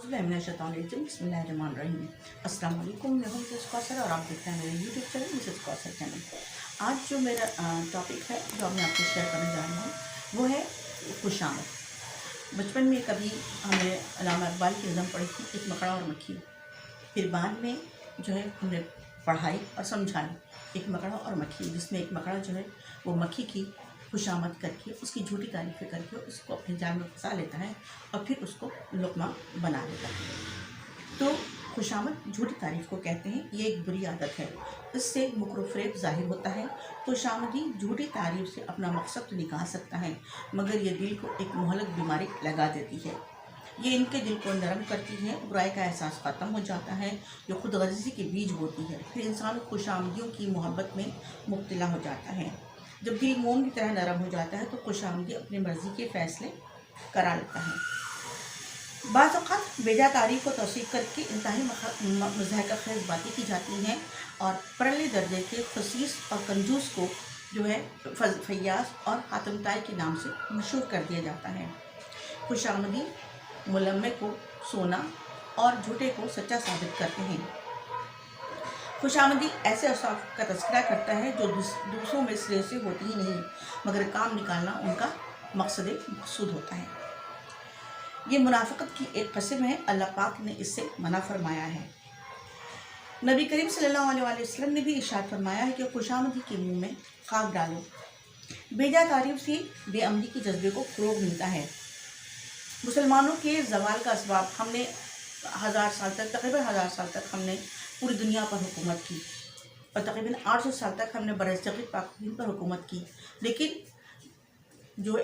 बिस्मिल्लाहिर्रहमानिर्रहीम। अस्सलाम वालेकुम, मैं हूं मिसेस कौसर और आप देखते हैं मेरे YouTube channel Mrs Kausar channel. आज जो मेरा टॉपिक है जो मैं आपको शेयर करने जा रही हूँ वो है खुशामद। बचपन में कभी हमने अल्लामा इकबाल की नज़म पढ़ी थी, एक मकड़ा और मक्खी। फिर बाद में जो है हमने पढ़ाई और समझाई एक मकड़ा और मक्खी, जिसमें एक मकड़ा जो है वो मक्खी की खुशामद करके उसकी झूठी तारीफ़ें करके उसको अपने जाल में फंसा लेता है और फिर उसको लुक़मा बना लेता है। तो खुशामद झूठी तारीफ़ को कहते हैं, ये एक बुरी आदत है। इससे मुकर फ़रेब ज़ाहिर होता है। खुशामदी झूठी तारीफ़ से अपना मकसद तो निकाल सकता है, मगर ये दिल को एक मुहलक बीमारी लगा देती है। ये इनके दिल को नरम करती है, बुराई का एहसास ख़त्म हो जाता है जो खुद गर्जी के बीज बोती है। फिर इंसान खुशामदियों की मोहब्बत में मुब्तला हो जाता है। जब दिल मोम की तरह नरम हो जाता है तो खुशामदी अपनी मर्ज़ी के फ़ैसले करा लेता है। बाज़ औक़ात बेजा तारीफ़ को तौसीफ़ करके इंतहाई मज़ाहिक़ बातें की जाती हैं और परले दर्जे के खसीस और कंजूस को जो है फैयाज़ और हातमताई के नाम से मशहूर कर दिया जाता है। खुशामदी मुलम्मे को सोना और झूठे को सच्चा साबित करते हैं। खुशामदी ऐसे औसाफ का तज़किरा करता है जो दूसरों में सिरे से होती ही नहीं, मगर काम निकालना उनका मकसूद होता है। ये मुनाफ़िक़त की एक किस्म है, अल्लाह पाक ने इससे मना फरमाया है। नबी करीम सल्लल्लाहु अलैहि वसल्लम ने भी इरशाद फरमाया है कि खुशामदी के मुँह में खाक डालो। बेजा तारीफ़ से बेअमनी के जज्बे को फ़रोग़ मिलता है। मुसलमानों के ज़वाल का असबाब हमने तकरीबन 1000 साल तक हमने पूरी दुनिया पर हुकूमत की और तकरीबन 800 साल तक हमने बरसग़ीर पाकिस्तान पर हुकूमत की, लेकिन जो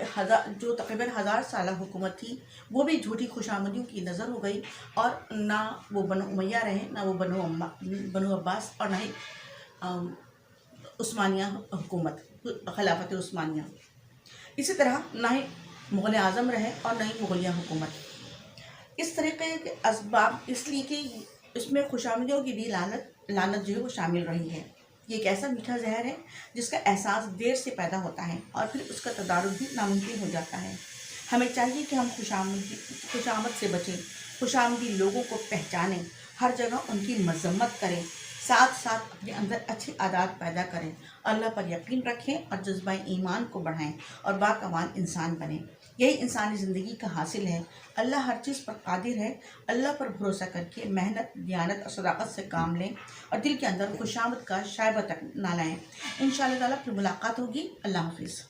तकरीबन 1000 साल हुकूमत थी वो भी झूठी खुशामदियों की नज़र हो गई और ना वो बनु उमैया रहे, ना वो बनु अब्बास और ना ही उस्मानिया हुकूमत खिलाफत उस्मानिया। इसी तरह ना ही मुग़ल आज़म रहे और ना ही मुग़लिया हुकूमत। इस तरीके के असबाब इसलिए कि इसमें खुशामदियों की भी लानत जो है वो शामिल रही है। ये एक ऐसा मीठा जहर है जिसका एहसास देर से पैदा होता है और फिर उसका तदारुक भी नामुमकिन हो जाता है। हमें चाहिए कि हम खुशामद से बचें, खुशामदी लोगों को पहचानें, हर जगह उनकी मज़म्मत करें, साथ साथ अपने अंदर अच्छी आदत पैदा करें, अल्लाह पर यकीन रखें और जज्बा ईमान को बढ़ाएं और बाकमाल इंसान बनें। यही इंसानी ज़िंदगी का हासिल है। अल्लाह हर चीज़ पर कादिर है। अल्लाह पर भरोसा करके मेहनत, दियानत और सदाकत से काम लें और दिल के अंदर खुशामद का शायबा तक ना लाएं। इंशाअल्लाह ताला फिर मुलाकात होगी। अल्लाह हाफ़िज़।